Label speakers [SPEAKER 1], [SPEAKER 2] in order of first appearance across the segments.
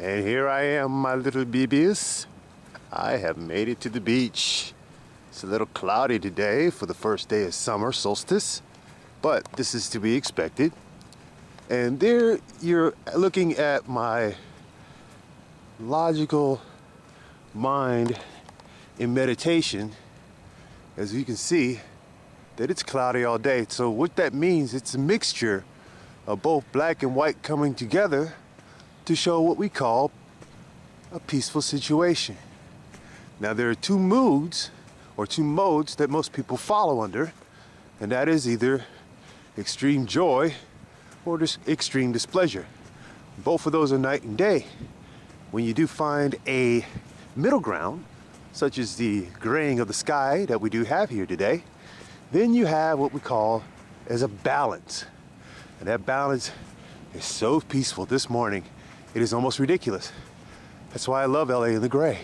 [SPEAKER 1] And here I am, my little babies. I have made it to the beach. It's a little cloudy today for the first day of summer solstice, but this is to be expected. And there you're looking at my logical mind in meditation. As you can see, that it's cloudy all day. So what that means, it's a mixture of both black and white coming together to show what we call a peaceful situation. Now there are two moods or two modes that most people follow under, and that is either extreme joy or extreme displeasure. Both of those are night and day. When you do find a middle ground, such as the graying of the sky that we do have here today, then you have what we call as a balance. And that balance is so peaceful this morning, it is almost ridiculous. That's why I love LA in the gray.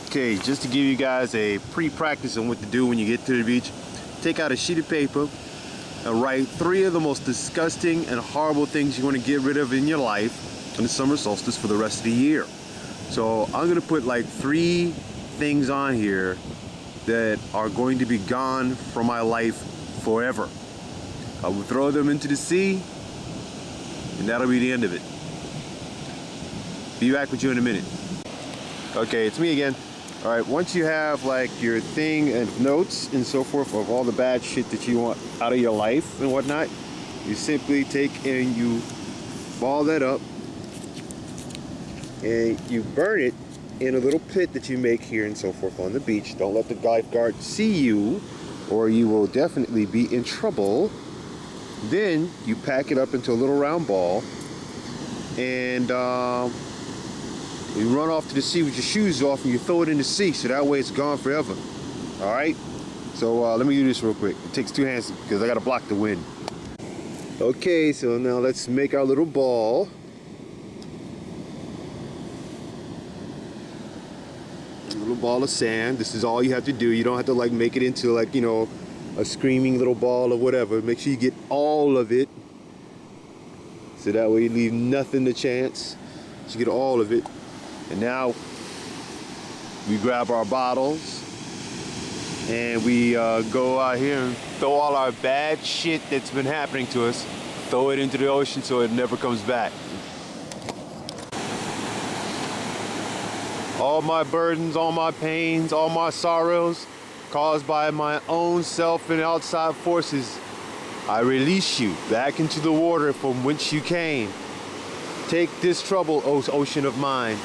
[SPEAKER 1] Okay, just to give you guys a pre-practice on what to do when you get to the beach, take out a sheet of paper and write 3 of the most disgusting and horrible things you want to get rid of in your life on the summer solstice for the rest of the year. So I'm gonna put like 3 things on here that are going to be gone from my life forever. I will throw them into the sea, and that'll be the end of it. Be back with you in a minute. Okay, it's me again. All right, once you have like your thing and notes and so forth of all the bad shit that you want out of your life and whatnot, you simply take and you ball that up and you burn it in a little pit that you make here and so forth on the beach. Don't let the lifeguard see you, or you will definitely be in trouble. Then you pack it up into a little round ball, and you run off to the sea with your shoes off, and you throw it in the sea, so that way it's gone forever. All right? So let me do this real quick. It takes two hands because I gotta block the wind. Okay, so now let's make our little ball. Little ball of sand. This is all you have to do. You don't have to like make it into like, you know, a screaming little ball or whatever. Make sure you get all of it, so that way you leave nothing to chance. So you get all of it. And now we grab our bottles and we go out here and throw all our bad shit that's been happening to us, throw it into the ocean so it never comes back. All my burdens, all my pains, all my sorrows caused by my own self and outside forces, I release you back into the water from which you came. Take this trouble, O ocean of mine,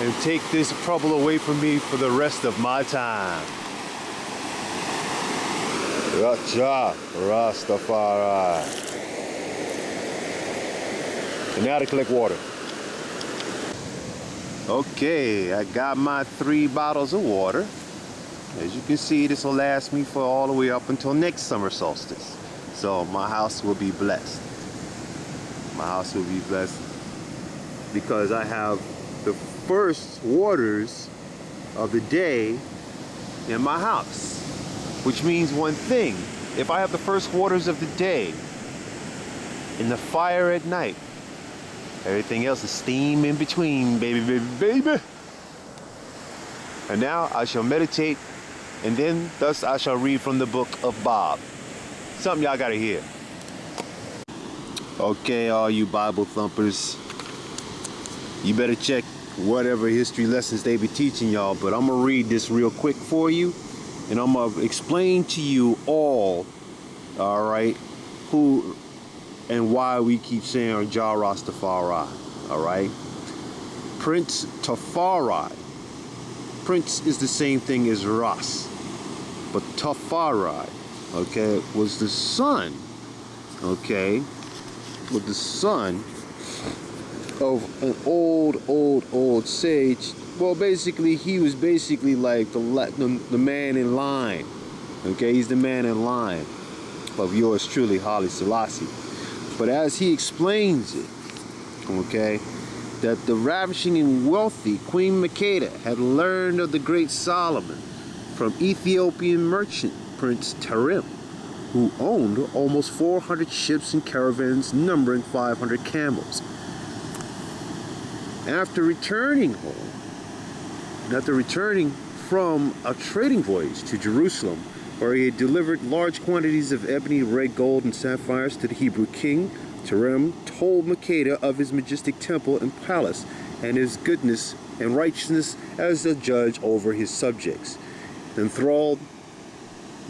[SPEAKER 1] and take this trouble away from me for the rest of my time. Raja Rastafari. And now to collect water. Okay, I got my 3 bottles of water. As you can see, this will last me for all the way up until next summer solstice. So my house will be blessed. My house will be blessed because I have the first waters of the day in my house. Which means one thing: if I have the first waters of the day and the fire at night, everything else is steam in between, baby, baby, baby. And now I shall meditate, and then thus I shall read from the book of Bob. Something y'all gotta hear. Okay, all you Bible thumpers, you better check whatever history lessons they be teaching y'all, but I'm gonna read this real quick for you, and I'm gonna explain to you all right, who and why we keep saying Jah Rastafari, all right? Prince Tafari. Prince is the same thing as Ras, but Tafari, okay, was the son, okay, was the son of an old sage. Well, basically, he was basically like the man in line, okay? He's the man in line of yours truly, Haile Selassie. But as he explains it, okay, that the ravishing and wealthy Queen Makeda had learned of the great Solomon from Ethiopian merchant Prince Tarim, who owned almost 400 ships and caravans numbering 500 camels. After returning from a trading voyage to Jerusalem, where he had delivered large quantities of ebony, red gold, and sapphires to the Hebrew king, Tarim told Makeda of his majestic temple and palace, and his goodness and righteousness as a judge over his subjects. Enthralled,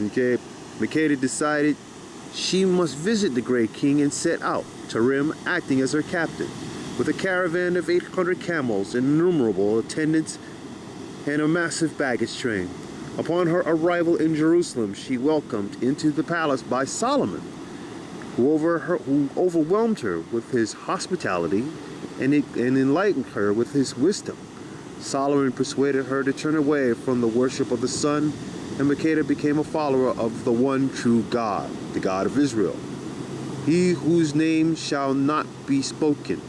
[SPEAKER 1] okay, Makeda decided she must visit the great king and set out, Tarim acting as her captain, with a caravan of 800 camels, innumerable attendants, and a massive baggage train. Upon her arrival in Jerusalem, she welcomed into the palace by Solomon, who overwhelmed her with his hospitality and enlightened her with his wisdom. Solomon persuaded her to turn away from the worship of the sun, and Makeda became a follower of the one true God, the God of Israel, he whose name shall not be spoken.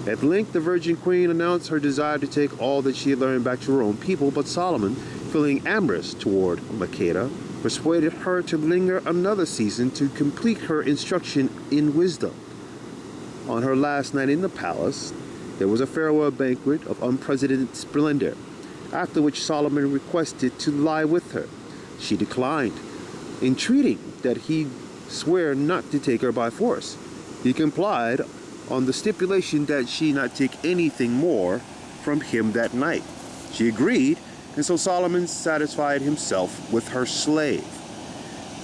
[SPEAKER 1] At length, the Virgin Queen announced her desire to take all that she had learned back to her own people, but Solomon, feeling amorous toward Makeda, persuaded her to linger another season to complete her instruction in wisdom. On her last night in the palace, there was a farewell banquet of unprecedented splendor. after which Solomon requested to lie with her. She declined, entreating that he swear not to take her by force. He complied on the stipulation that she not take anything more from him that night. She agreed, and so Solomon satisfied himself with her slave.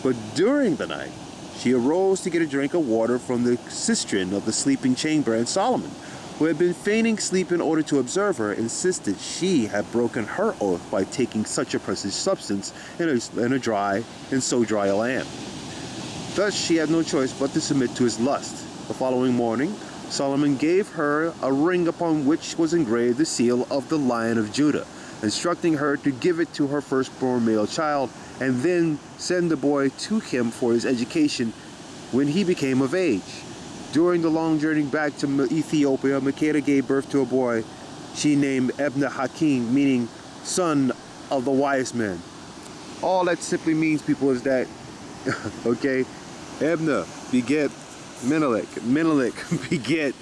[SPEAKER 1] But during the night, she arose to get a drink of water from the cistern of the sleeping chamber, and Solomon, who had been feigning sleep in order to observe her, insisted she had broken her oath by taking such a precious substance in so dry a land. Thus she had no choice but to submit to his lust. The following morning, Solomon gave her a ring upon which was engraved the seal of the Lion of Judah, instructing her to give it to her firstborn male child, and then send the boy to him for his education when he became of age. During the long journey back to Ethiopia, Makeda gave birth to a boy she named Ebna Hakim, meaning son of the wise men. All that simply means, people, is that, okay, Ebna beget Menelik, Menelik beget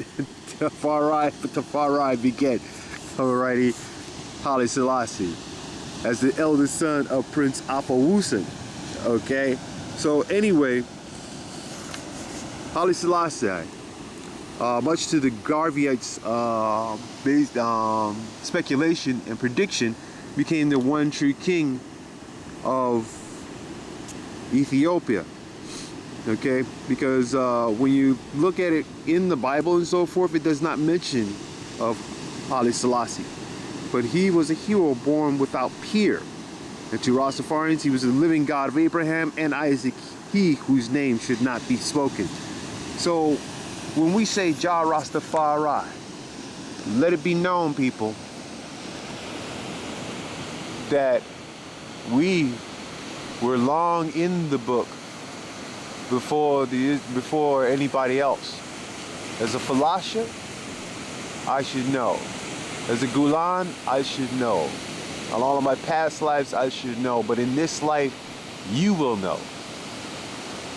[SPEAKER 1] Tafari beget, alrighty, Haile Selassie, as the eldest son of Prince Afawusan. Okay, so anyway, Haile Selassie, much to the Garveyites' speculation and prediction, became the one true king of Ethiopia. Okay, because when you look at it in the Bible and so forth, it does not mention of Haile Selassie. But he was a hero born without peer. And to Rastafarians, he was the living God of Abraham and Isaac, he whose name should not be spoken. So when we say Jah Rastafari, let it be known, people, that we were long in the book before anybody else. As a Falasha, I should know. As a Gulan, I should know. On all of my past lives, I should know. But in this life, you will know.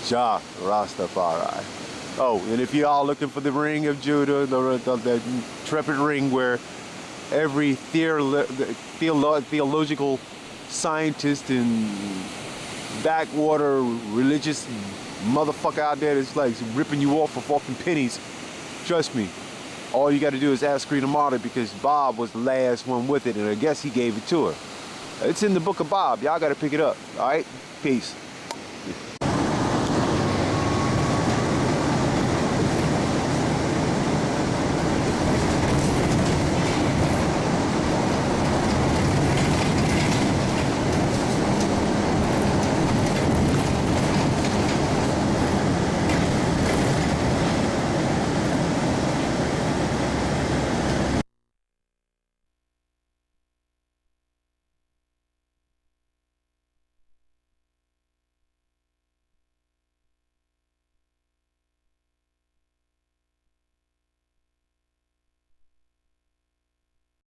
[SPEAKER 1] Jah Rastafari. Oh, and if you're all looking for the ring of Judah, the intrepid ring where every theological scientist and backwater religious motherfucker out there that's like ripping you off for fucking pennies, trust me, all you got to do is ask Rita Martyr, because Bob was the last one with it, and I guess he gave it to her. It's in the book of Bob. Y'all got to pick it up. All right? Peace.